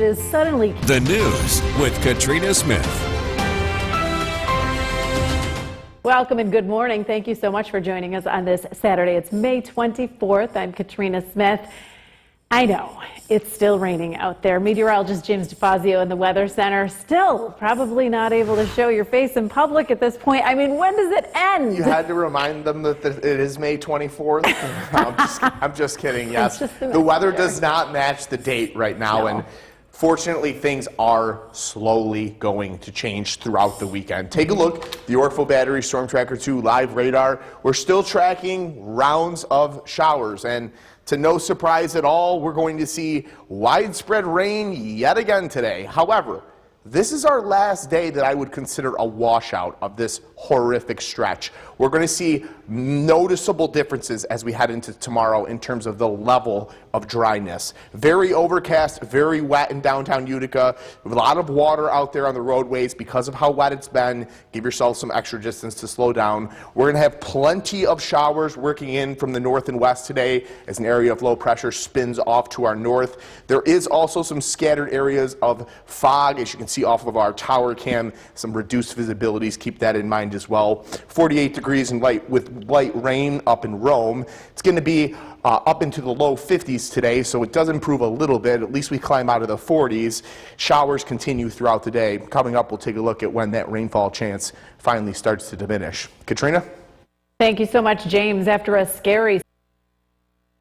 Is suddenly the news with Katrina Smith. Welcome and good morning. Thank you so much for joining us on this Saturday. It's May 24th. I'm Katrina Smith. I know it's still raining out there. Meteorologist James DeFazio in the Weather Center still probably not able to show your face in public at this point. I mean, when does it end? You had to remind them that it is May 24th. I'm just kidding. Yes, the weather does not match the date right now, and fortunately, things are slowly going to change throughout the weekend. Take a look, the Yorkville Battery Storm Tracker 2 live radar. We're still tracking rounds of showers, and to no surprise at all, we're going to see widespread rain yet again today. However, this is our last day that I would consider a washout of this horrific stretch. We're going to see noticeable differences as we head into tomorrow in terms of the level of dryness. Very overcast, very wet in downtown Utica. A lot of water out there on the roadways because of how wet it's been. Give yourself some extra distance to slow down. We're going to have plenty of showers working in from the north and west today as an area of low pressure spins off to our north. There is also some scattered areas of fog, as you can see off of our tower cam, some reduced visibilities. Keep that in mind as well. 48 degrees and with light rain up in Rome. It's going to be up into the low 50s today, so it does improve a little bit. At least we climb out of the 40s. Showers continue throughout the day. Coming up, we'll take a look at when that rainfall chance finally starts to diminish. Katrina? Thank you so much, James. After a scary...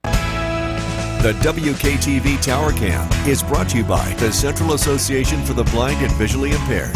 The WKTV Tower Cam is brought to you by the Central Association for the Blind and Visually Impaired.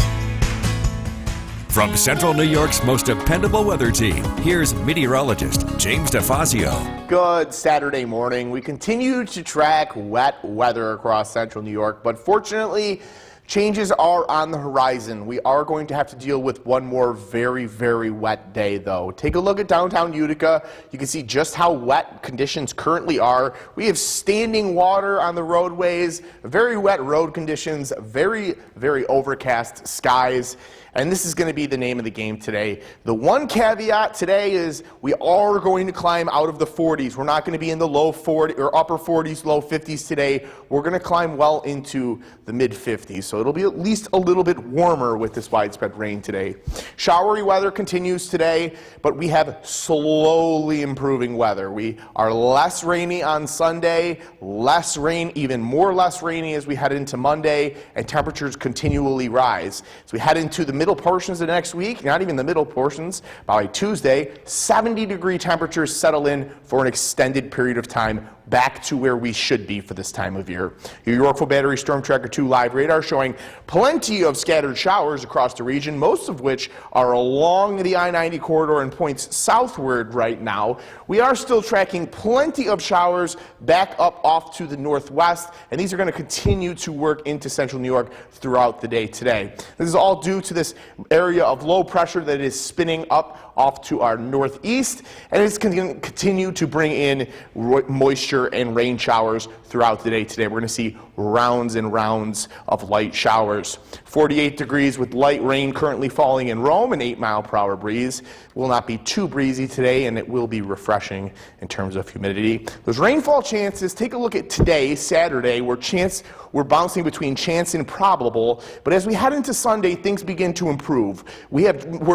From Central New York's most dependable weather team, here's meteorologist James DeFazio. Good Saturday morning. We continue to track wet weather across Central New York, but fortunately, changes are on the horizon. We are going to have to deal with one more very, very wet day, though. Take a look at downtown Utica. You can see just how wet conditions currently are. We have standing water on the roadways, very wet road conditions, very, very overcast skies. And this is going to be the name of the game today. The one caveat today is we are going to climb out of the 40s. We're not going to be in the low 40s or upper 40s, low 50s today. We're going to climb well into the mid 50s. So it'll be at least a little bit warmer with this widespread rain today. Showery weather continues today, but we have slowly improving weather. We are less rainy on Sunday, less rain, even more less rainy as we head into Monday, and temperatures continually rise. As we head into the middle portions of next week, not even the middle portions, by Tuesday, 70-degree temperatures settle in for an extended period of time, back to where we should be for this time of year. Your Yorkville Battery Storm Tracker 2 live radar showing plenty of scattered showers across the region, most of which are along the I-90 corridor and points southward right now. We are still tracking plenty of showers back up off to the northwest, and these are going to continue to work into central New York throughout the day today. This is all due to this area of low pressure that is spinning up off to our northeast, and it's going to continue to bring in moisture and rain showers throughout the day today. We're going to see rounds and rounds of light showers. 48 degrees with light rain currently falling in Rome, an 8-mile-per-hour breeze. Will not be too breezy today, and it will be refreshing in terms of humidity. Those rainfall chances, take a look at today, Saturday, we're bouncing between chance and probable, but as we head into Sunday, things begin to improve.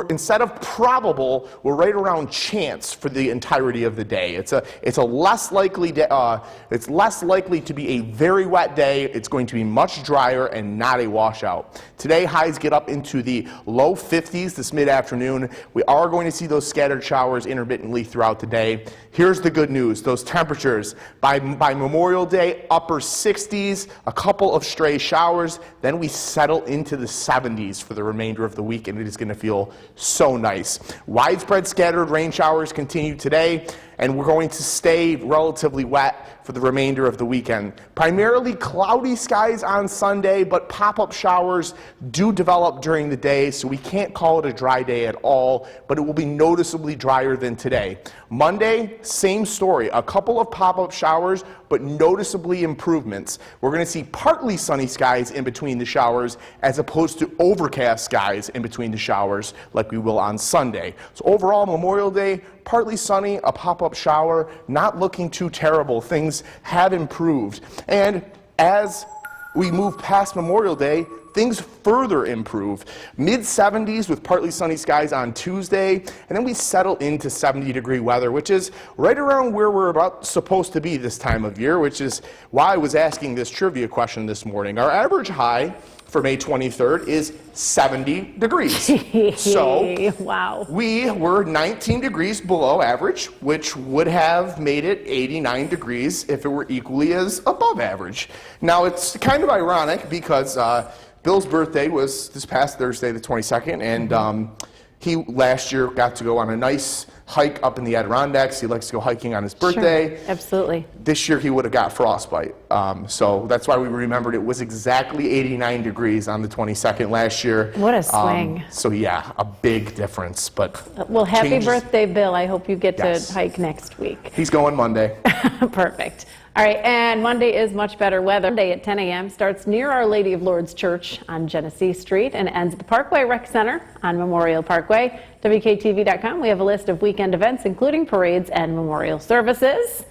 Instead of probable, we're right around chance for the entirety of the day. It's less likely to be a very wet day. It's going to be much drier and not a washout. Today, highs get up into the low 50s this mid-afternoon. We are going to see those scattered showers intermittently throughout the day. Here's the good news. Those temperatures by Memorial Day, upper 60s, a couple of stray showers, then we settle into the 70s for the remainder of the week, and it is going to feel so nice. Widespread scattered rain showers continue today, and we're going to stay relatively wet for the remainder of the weekend. Primarily cloudy skies on Sunday, but pop-up showers do develop during the day, so we can't call it a dry day at all, but it will be noticeably drier than today. Monday, same story. A couple of pop-up showers, but noticeably improvements. We're going to see partly sunny skies in between the showers as opposed to overcast skies in between the showers like we will on Sunday. So overall, Memorial Day, partly sunny, a pop-up shower, not looking too terrible. Things have improved. And as we move past Memorial Day, things further improve. Mid-70s with partly sunny skies on Tuesday, and then we settle into 70-degree weather, which is right around where we're about supposed to be this time of year, which is why I was asking this trivia question this morning. Our average high for May 23rd is 70 degrees. So wow. we were 19 degrees below average, which would have made it 89 degrees if it were equally as above average. Now, it's kind of ironic because Bill's birthday was this past Thursday, the 22nd, and he last year got to go on a nice hike up in the Adirondacks. He likes to go hiking on his birthday. Sure, absolutely. This year he would have got frostbite. So that's why we remembered it was exactly 89 degrees on the 22nd last year. What a swing. So yeah, a big difference. But Well, happy changes- birthday, Bill. I hope you get Yes. to hike next week. He's going Monday. Perfect. All right, and Monday is much better weather. Monday at 10 a.m. starts near Our Lady of Lourdes Church on Genesee Street and ends at the Parkway Rec Center on Memorial Parkway. WKTV.com, we have a list of weekend events, including parades and memorial services.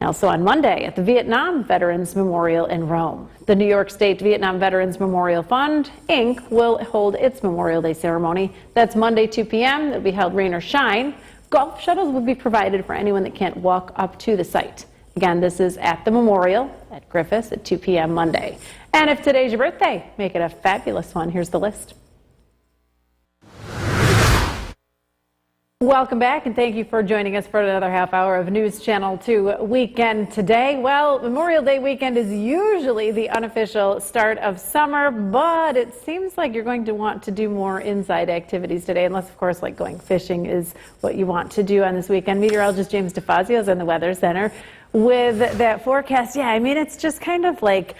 Also on Monday at the Vietnam Veterans Memorial in Rome. The New York State Vietnam Veterans Memorial Fund, Inc. will hold its Memorial Day ceremony. That's Monday, 2 p.m. It'll be held rain or shine. Golf shuttles will be provided for anyone that can't walk up to the site. Again, this is at the Memorial at Griffiths at 2 p.m. Monday. And if today's your birthday, make it a fabulous one. Here's the list. Welcome back, and thank you for joining us for another half hour of News Channel 2 Weekend today. Well, Memorial Day weekend is usually the unofficial start of summer, but it seems like you're going to want to do more inside activities today, unless, of course, like going fishing is what you want to do on this weekend. Meteorologist James DeFazio is in the Weather Center with that forecast. Yeah, I mean, it's just kind of like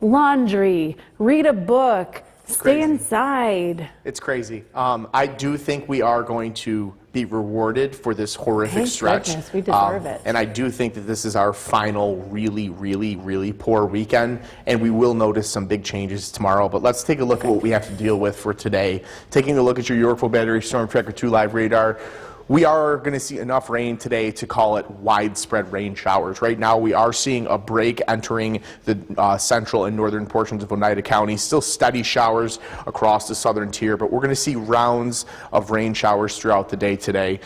laundry, read a book, stay inside. It's crazy. I do think we are going to be rewarded for this horrific Thank stretch. goodness, we deserve it. And I do think that this is our final really, really, really poor weekend, and we will notice some big changes tomorrow. But let's take a look at what we have to deal with for today. Taking a look at your Yorkville Battery Storm Tracker 2 live radar. We are going to see enough rain today to call it widespread rain showers. Right now, we are seeing a break entering the central and northern portions of Oneida County. Still steady showers across the southern tier, but we're going to see rounds of rain showers throughout the day today.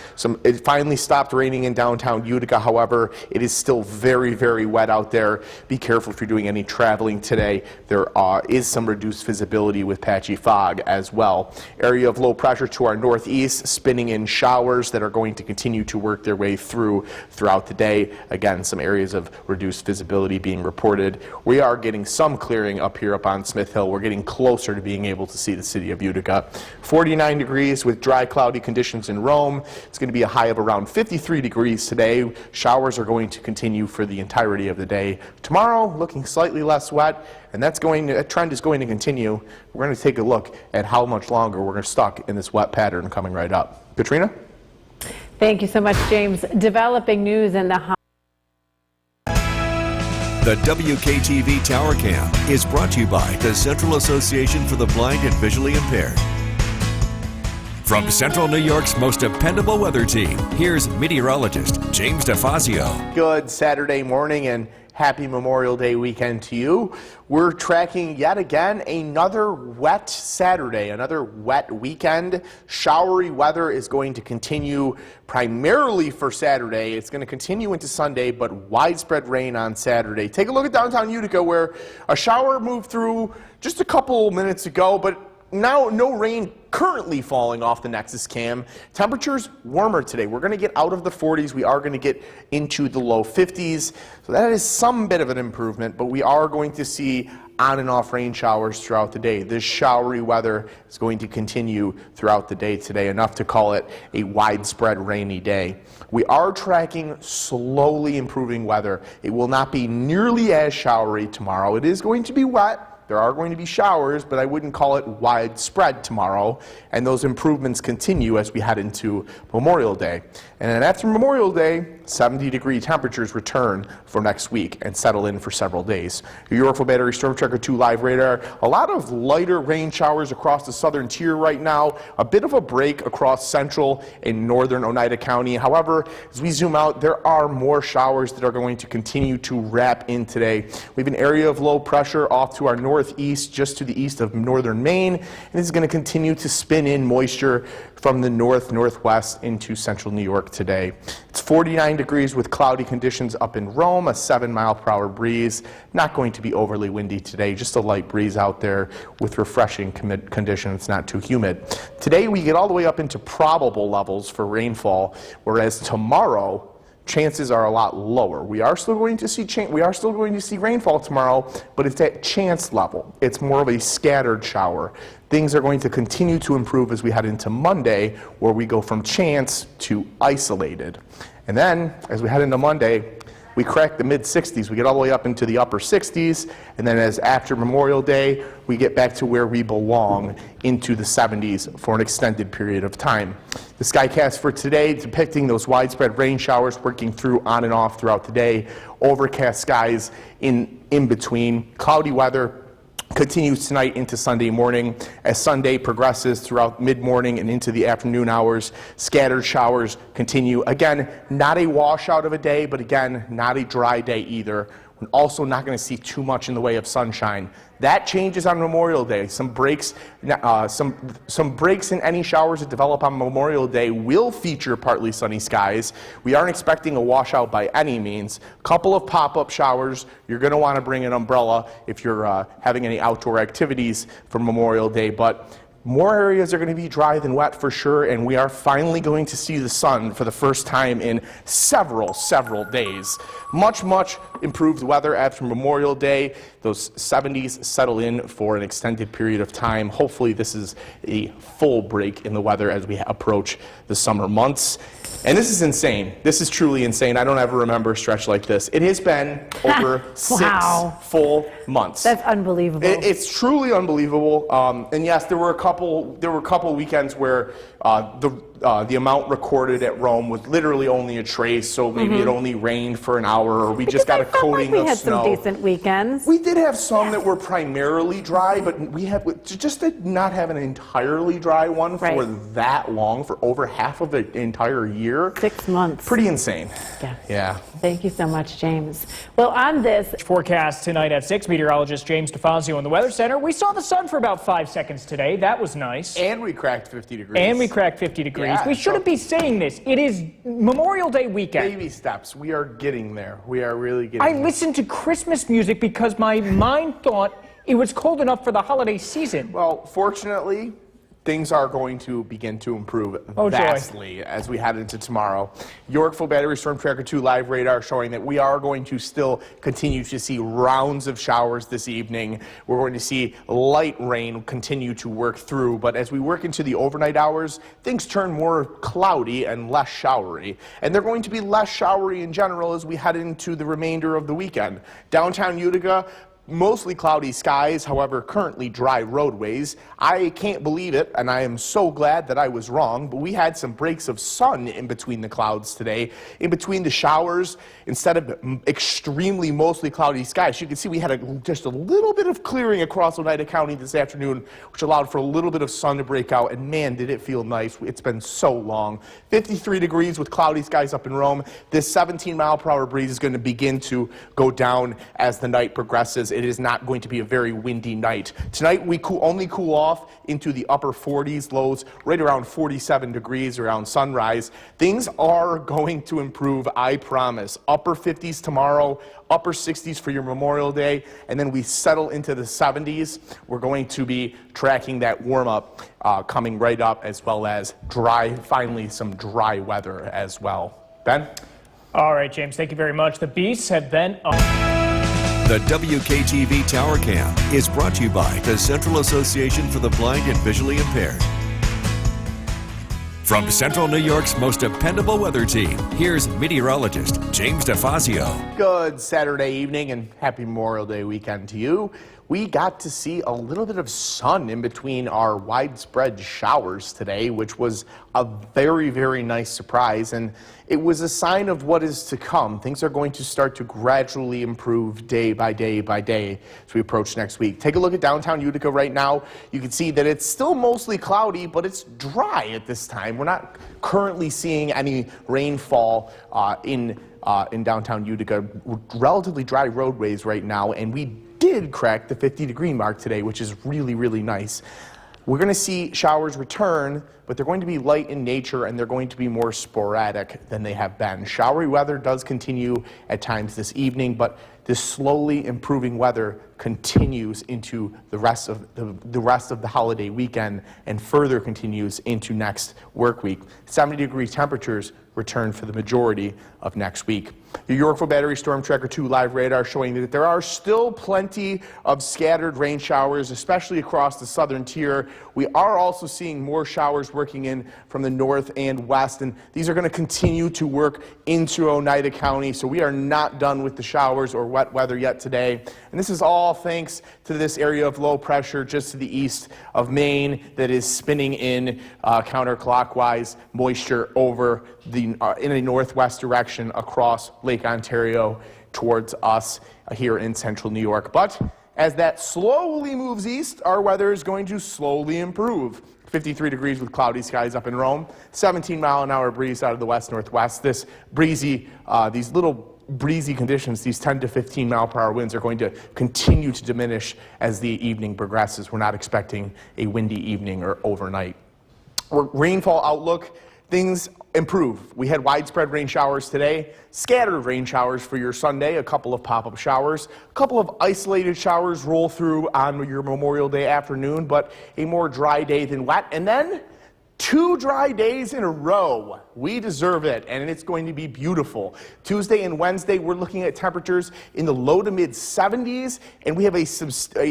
It finally stopped raining in downtown Utica. However, it is still very, very wet out there. Be careful if you're doing any traveling today. There is some reduced visibility with patchy fog as well. Area of low pressure to our northeast, spinning in showers that are going to continue to work their way throughout the day. Again, some areas of reduced visibility being reported. We are getting some clearing up here up on Smith Hill. We're getting closer to being able to see the city of Utica. 49 degrees with dry, cloudy conditions in Rome. It's going to be a high of around 53 degrees today. Showers are going to continue for the entirety of the day. Tomorrow, looking slightly less wet, and that trend is going to continue. We're going to take a look at how much longer we're stuck in this wet pattern coming right up. Katrina? Thank you so much, James. Developing news in the The WKTV Tower Cam is brought to you by the Central Association for the Blind and Visually Impaired. From Central New York's most dependable weather team, here's meteorologist James DeFazio. Good Saturday morning and happy Memorial Day weekend to you. We're tracking yet again another wet Saturday, another wet weekend. Showery weather is going to continue primarily for Saturday. It's going to continue into Sunday, but widespread rain on Saturday. Take a look at downtown Utica where a shower moved through just a couple minutes ago, but now no rain currently falling off the Nexus Cam. Temperatures warmer today. We're going to get out of the 40s. We are going to get into the low 50s. So that is some bit of an improvement, but we are going to see on and off rain showers throughout the day. This showery weather is going to continue throughout the day today, enough to call it a widespread rainy day. We are tracking slowly improving weather. It will not be nearly as showery tomorrow. It is going to be wet. There are going to be showers, but I wouldn't call it widespread tomorrow, and those improvements continue as we head into Memorial Day. And then after Memorial Day, 70-degree temperatures return for next week and settle in for several days. Your Yorkville Battery Storm Tracker 2 live radar, a lot of lighter rain showers across the southern tier right now, a bit of a break across central and northern Oneida County. However, as we zoom out, there are more showers that are going to continue to wrap in today. We have an area of low pressure off to our northeast, just to the east of northern Maine, and this is going to continue to spin in moisture from the northwest into central New York today. It's 49 degrees with cloudy conditions up in Rome, a 7-mile-per-hour breeze. Not going to be overly windy today, just a light breeze out there with refreshing conditions, not too humid. Today we get all the way up into probable levels for rainfall, whereas tomorrow chances are a lot lower. We are still going to see rainfall tomorrow, but it's at chance level. It's more of a scattered shower. Things are going to continue to improve as we head into Monday, where we go from chance to isolated. And then, as we head into Monday, we crack the mid-60s. We get all the way up into the upper 60s, and then as after Memorial Day, we get back to where we belong, into the 70s for an extended period of time. The skycast for today depicting those widespread rain showers working through on and off throughout the day, overcast skies in between, cloudy weather continues tonight into Sunday morning. As Sunday progresses throughout mid-morning and into the afternoon hours, scattered showers continue. Again, not a washout of a day, but again, not a dry day either. We're also not going to see too much in the way of sunshine. That changes on Memorial Day. Some breaks in any showers that develop on Memorial Day will feature partly sunny skies. We aren't expecting a washout by any means. A couple of pop-up showers. You're going to want to bring an umbrella if you're having any outdoor activities for Memorial Day, but more areas are going to be dry than wet for sure, and we are finally going to see the sun for the first time in several days. Much improved weather after Memorial Day. Those 70s settle in for an extended period of time. Hopefully this is a full break in the weather as we approach the summer months. And this is insane. This is truly insane. I don't ever remember a stretch like this. It has been over 6 full months. That's unbelievable. It's truly unbelievable. And yes, there were a couple weekends where the amount recorded at Rome was literally only a trace, so maybe it only rained for an hour, or we just got a coating of snow. We had some decent weekends. We did have some that were primarily dry, but we have just did not have an entirely dry one for that long, for over half of the entire year. 6 months. Pretty insane. Yeah. Thank you so much, James. Well, on this forecast tonight at 6, meteorologist James DeFazio in the Weather Center. We saw the sun for about 5 seconds today. That was nice. And we cracked 50 degrees. Yeah, we shouldn't be saying this. It is Memorial Day weekend. Baby steps. We are getting there. We are really getting there. I listened to Christmas music because my mind thought it was cold enough for the holiday season. Well, fortunately, things are going to begin to improve vastly as we head into tomorrow. Yorkville Battery Storm Tracker 2 live radar showing that we are going to still continue to see rounds of showers this evening. We're going to see light rain continue to work through, but as we work into the overnight hours, things turn more cloudy and less showery. And they're going to be less showery in general as we head into the remainder of the weekend. Downtown Utica, mostly cloudy skies, however, currently dry roadways. I can't believe it, and I am so glad that I was wrong, but we had some breaks of sun in between the clouds today, in between the showers, instead of extremely mostly cloudy skies. You can see we had just a little bit of clearing across Oneida County this afternoon, which allowed for a little bit of sun to break out, and man, did it feel nice. It's been so long. 53 degrees with cloudy skies up in Rome. This 17-mile-per-hour breeze is going to begin to go down as the night progresses. It is not going to be a very windy night. Tonight, we only cool off into the upper 40s, lows right around 47 degrees around sunrise. Things are going to improve, I promise. Upper 50s tomorrow, upper 60s for your Memorial Day, and then we settle into the 70s. We're going to be tracking that warm-up coming right up, as well as finally some dry weather as well. Ben? All right, James, thank you very much. The Beasts have been The WKTV Tower Cam is brought to you by the Central Association for the Blind and Visually Impaired. From Central New York's most dependable weather team, here's meteorologist James DeFazio. Good Saturday evening and happy Memorial Day weekend to you. we got to see a little bit of sun in between our widespread showers today, which was a very, very nice surprise. And it was a sign of what is to come. Things are going to start to gradually improve day by day by day as we approach next week. Take a look at downtown Utica right now. You can see that it's still mostly cloudy, but it's dry at this time. We're not currently seeing any rainfall in downtown Utica. Relatively dry roadways right now, and we did crack the 50-degree mark today, which is really, really nice. We're going to see showers return, but they're going to be light in nature and they're going to be more sporadic than they have been. Showery weather does continue at times this evening, but this slowly improving weather continues into the rest of the holiday weekend and further continues into next work week. 70-degree temperatures return for the majority of next week. Your Yorkville Battery Storm Tracker 2 live radar showing that there are still plenty of scattered rain showers, especially across the southern tier. We are also seeing more showers working in from the north and west, and these are going to continue to work into Oneida County, so we are not done with the showers or wet weather yet today. And this is all thanks to this area of low pressure just to the east of Maine that is spinning in counterclockwise moisture over in a northwest direction across Lake Ontario towards us here in central New York. But as that slowly moves east, our weather is going to slowly improve. 53 degrees with cloudy skies up in Rome, 17-mile-an-hour breeze out of the west-northwest. This breezy, these little breezy conditions, these 10 to 15-mile-per-hour winds are going to continue to diminish as the evening progresses. We're not expecting a windy evening or overnight. Rainfall outlook, things improve. We had widespread rain showers today, scattered rain showers for your Sunday, a couple of pop-up showers, a couple of isolated showers roll through on your Memorial Day afternoon, but a more dry day than wet. And then 2 dry days in a row. We deserve it, and it's going to be beautiful. Tuesday and Wednesday, we're looking at temperatures in the low to mid 70s, and we have a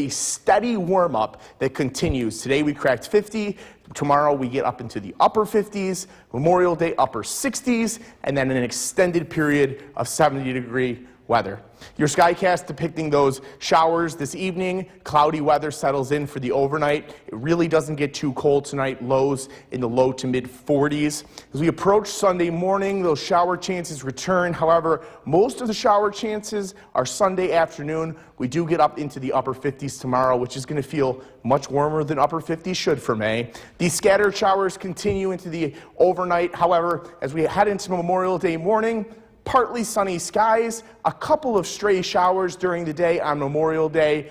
steady warm-up that continues. Today we cracked 50. Tomorrow we get up into the upper 50s, Memorial Day upper 60s, and then an extended period of 70-degree weather. Your skycast depicting those showers this evening. Cloudy weather settles in for the overnight. It really doesn't get too cold tonight. Lows in the low to mid 40s. As we approach Sunday morning, those shower chances return. However, most of the shower chances are Sunday afternoon. We do get up into the upper 50s tomorrow, which is going to feel much warmer than upper 50s should for May. These scattered showers continue into the overnight. However, as we head into Memorial Day morning, partly sunny skies, a couple of stray showers during the day on Memorial Day.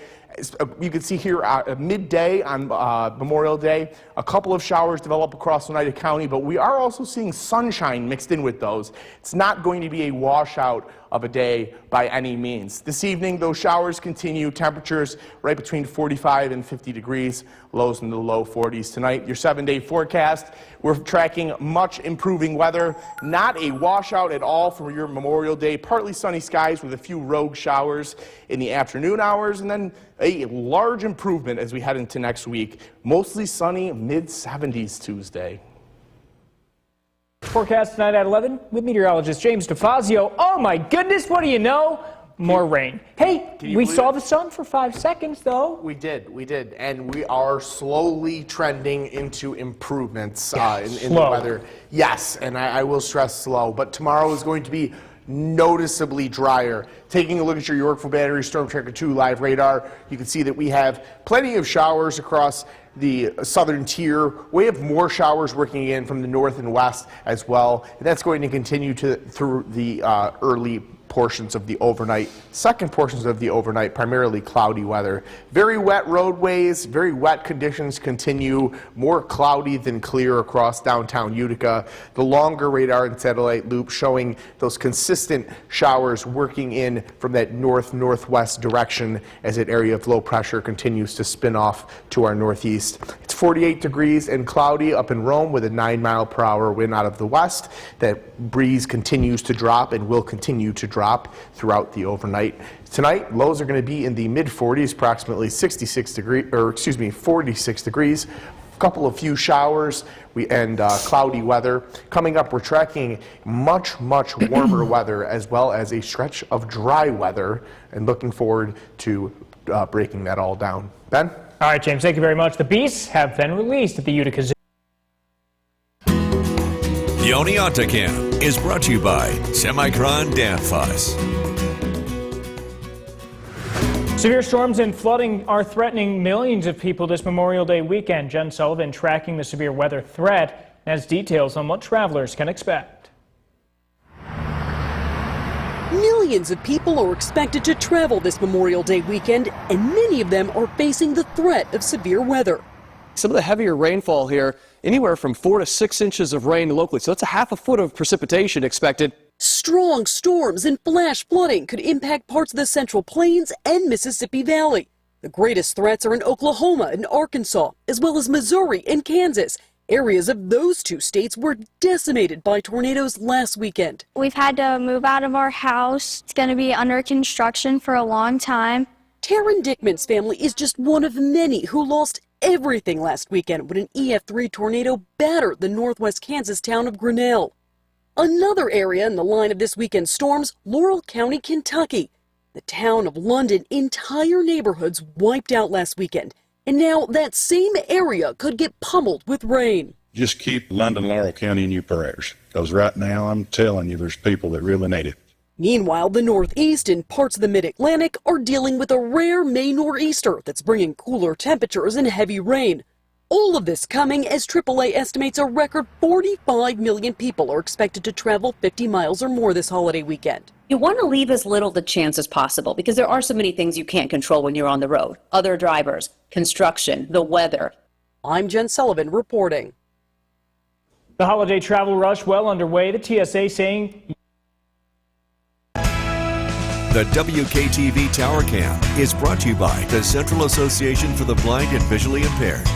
You can see here midday on Memorial Day, a couple of showers develop across Oneida County, but we are also seeing sunshine mixed in with those. It's not going to be a washout of a day by any means. This evening, those showers continue. Temperatures right between 45 and 50 degrees, lows in the low 40s tonight. Your 7-day forecast, we're tracking much improving weather. Not a washout at all for your Memorial Day. Partly sunny skies with a few rogue showers in the afternoon hours, and then a large improvement as we head into next week. Mostly sunny, mid-70s Tuesday. Forecast tonight at 11 with meteorologist James DeFazio. Oh my goodness, what do you know? More rain. Hey, we saw the sun for 5 seconds though. We did, and we are slowly trending into improvements in the weather. Yes, and I will stress slow, but tomorrow is going to be noticeably drier. Taking a look at your Yorkville Battery Storm Tracker 2 live radar, you can see that we have plenty of showers across the southern tier. We have more showers working in from the north and west as well, and that's going to continue through the early portions of the overnight. Second portions of the overnight, primarily cloudy weather. Very wet roadways, very wet conditions continue, more cloudy than clear across downtown Utica. The longer radar and satellite loop showing those consistent showers working in from that north-northwest direction as that area of low pressure continues to spin off to our northeast. It's 48 degrees and cloudy up in Rome with a 9-mile-per-hour wind out of the west. That breeze continues to drop and will continue to drop throughout the overnight. Tonight, lows are going to be in the mid-40s, approximately 46 degrees. A couple of few showers and cloudy weather. Coming up, we're tracking much warmer weather as well as a stretch of dry weather and looking forward to breaking that all down. Ben? All right, James, thank you very much. The Beasts have been released at the Utica Zoo. The Oneonta is brought to you by Semicron Danfoss. Severe storms and flooding are threatening millions of people this Memorial Day weekend. Jen Sullivan tracking the severe weather threat has details on what travelers can expect. Millions of people are expected to travel this Memorial Day weekend, and many of them are facing the threat of severe weather. Some of the heavier rainfall here, anywhere from 4 to 6 inches of rain locally, so that's a half a foot of precipitation expected. Strong storms and flash flooding could impact parts of the Central Plains and Mississippi Valley. The greatest threats are in Oklahoma and Arkansas, as well as Missouri and Kansas. Areas of those two states were decimated by tornadoes last weekend. We've had to move out of our house. It's going to be under construction for a long time. Taryn Dickman's family is just one of many who lost everything last weekend when an EF3 tornado battered the northwest Kansas town of Grinnell. Another area in the line of this weekend's storms, Laurel County, Kentucky. The town of London, entire neighborhoods wiped out last weekend. And now that same area could get pummeled with rain. Just keep London, Laurel County in your prayers, because right now I'm telling you there's people that really need it. Meanwhile, the Northeast and parts of the Mid-Atlantic are dealing with a rare May nor'easter that's bringing cooler temperatures and heavy rain. All of this coming as AAA estimates a record 45 million people are expected to travel 50 miles or more this holiday weekend. You want to leave as little to chance as possible because there are so many things you can't control when you're on the road. Other drivers, construction, the weather. I'm Jen Sullivan reporting. The holiday travel rush well underway. The TSA saying The WKTV Tower Cam is brought to you by the Central Association for the Blind and Visually Impaired.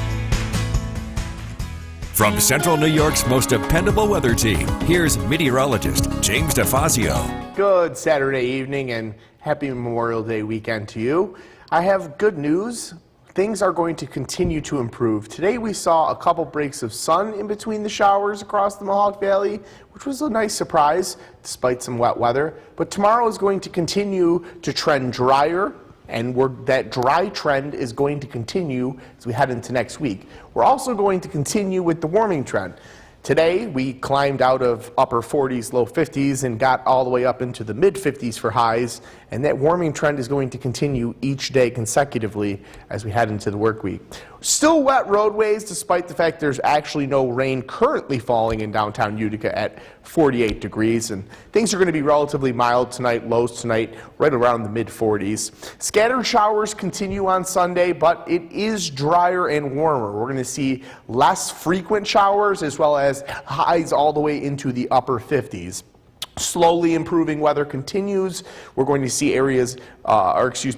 From Central New York's most dependable weather team, here's meteorologist James DeFazio. Good Saturday evening and happy Memorial Day weekend to you. I have good news. Things are going to continue to improve. Today we saw a couple breaks of sun in between the showers across the Mohawk Valley, which was a nice surprise despite some wet weather. But tomorrow is going to continue to trend drier, and that dry trend is going to continue as we head into next week. We're also going to continue with the warming trend. Today, we climbed out of upper 40s, low 50s, and got all the way up into the mid 50s for highs, and that warming trend is going to continue each day consecutively as we head into the work week. Still wet roadways, despite the fact there's actually no rain currently falling in downtown Utica at 48 degrees, and things are going to be relatively mild tonight, lows tonight right around the mid 40s. Scattered showers continue on Sunday, but it is drier and warmer. We're going to see less frequent showers as well as highs all the way into the upper 50s. Slowly improving weather continues. We're going to see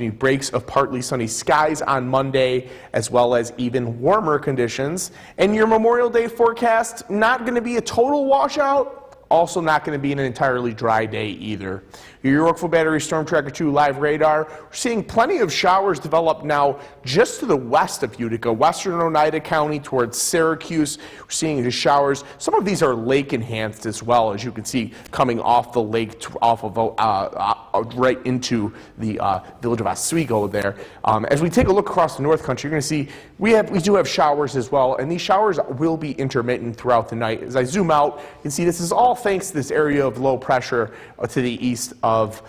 breaks of partly sunny skies on Monday, as well as even warmer conditions. And your Memorial Day forecast, not going to be a total washout. Also not going to be an entirely dry day either. Your Yorkville Battery Storm Tracker 2 live radar. We're seeing plenty of showers develop now just to the west of Utica, western Oneida County towards Syracuse. We're seeing the showers. Some of these are lake enhanced as well, as you can see coming off the lake, right into the village of Oswego there. As we take a look across the North Country, you're going to see we do have showers as well, and these showers will be intermittent throughout the night. As I zoom out, you can see this is all thanks to this area of low pressure to the east of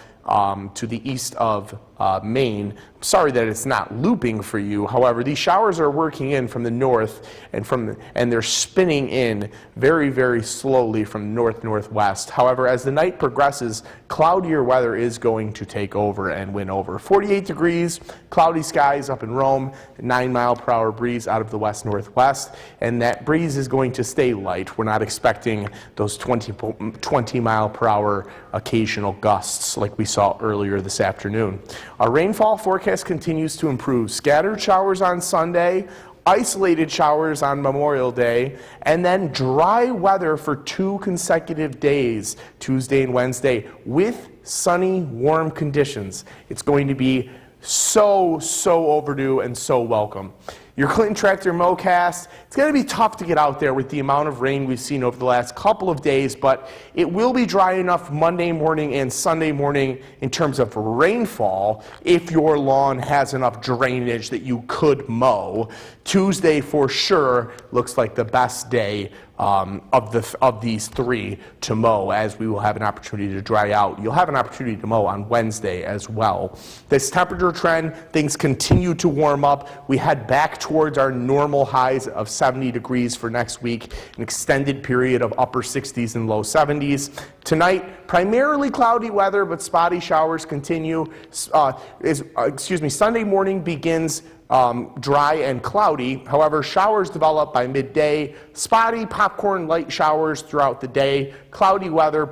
Maine. Sorry that it's not looping for you. However, these showers are working in from the north and they're spinning in very, very slowly from north-northwest. However, as the night progresses, cloudier weather is going to take over and win over. 48 degrees, cloudy skies up in Rome, 9-mile-per-hour breeze out of the west-northwest, and that breeze is going to stay light. We're not expecting those 20-mile-per-hour occasional gusts like we saw earlier this afternoon. Our rainfall forecast continues to improve. Scattered showers on Sunday, isolated showers on Memorial Day, and then dry weather for 2 consecutive days, Tuesday and Wednesday, with sunny, warm conditions. It's going to be so overdue and so welcome. Your Clinton Tractor Mowcast, it's going to be tough to get out there with the amount of rain we've seen over the last couple of days, but it will be dry enough Monday morning and Sunday morning in terms of rainfall if your lawn has enough drainage that you could mow. Tuesday for sure looks like the best day of these three to mow, as we will have an opportunity to dry out. You'll have an opportunity to mow on Wednesday as well. This temperature trend, things continue to warm up. We head back towards our normal highs of 70 degrees for next week, an extended period of upper 60s and low 70s. Tonight, primarily cloudy weather, but spotty showers continue. Sunday morning begins dry and cloudy. However, showers develop by midday. Spotty popcorn light showers throughout the day. Cloudy weather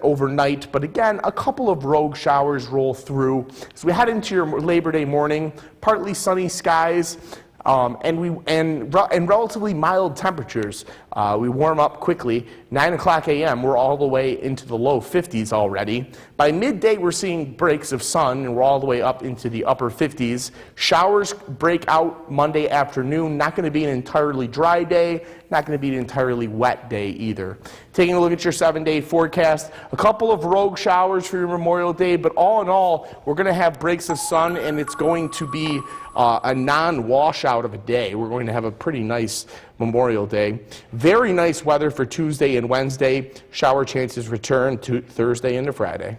overnight, but again, a couple of rogue showers roll through. As we head into your Labor Day morning, partly sunny skies. And relatively mild temperatures. We warm up quickly. 9 o'clock a.m., we're all the way into the low 50s already. By midday, we're seeing breaks of sun, and we're all the way up into the upper 50s. Showers break out Monday afternoon. Not going to be an entirely dry day. Not going to be an entirely wet day either. Taking a look at your 7-day forecast, a couple of rogue showers for your Memorial Day, but all in all, we're going to have breaks of sun, and it's going to be a non-washout of a day. We're going to have a pretty nice Memorial Day. Very nice weather for Tuesday and Wednesday. Shower chances return to Thursday into Friday.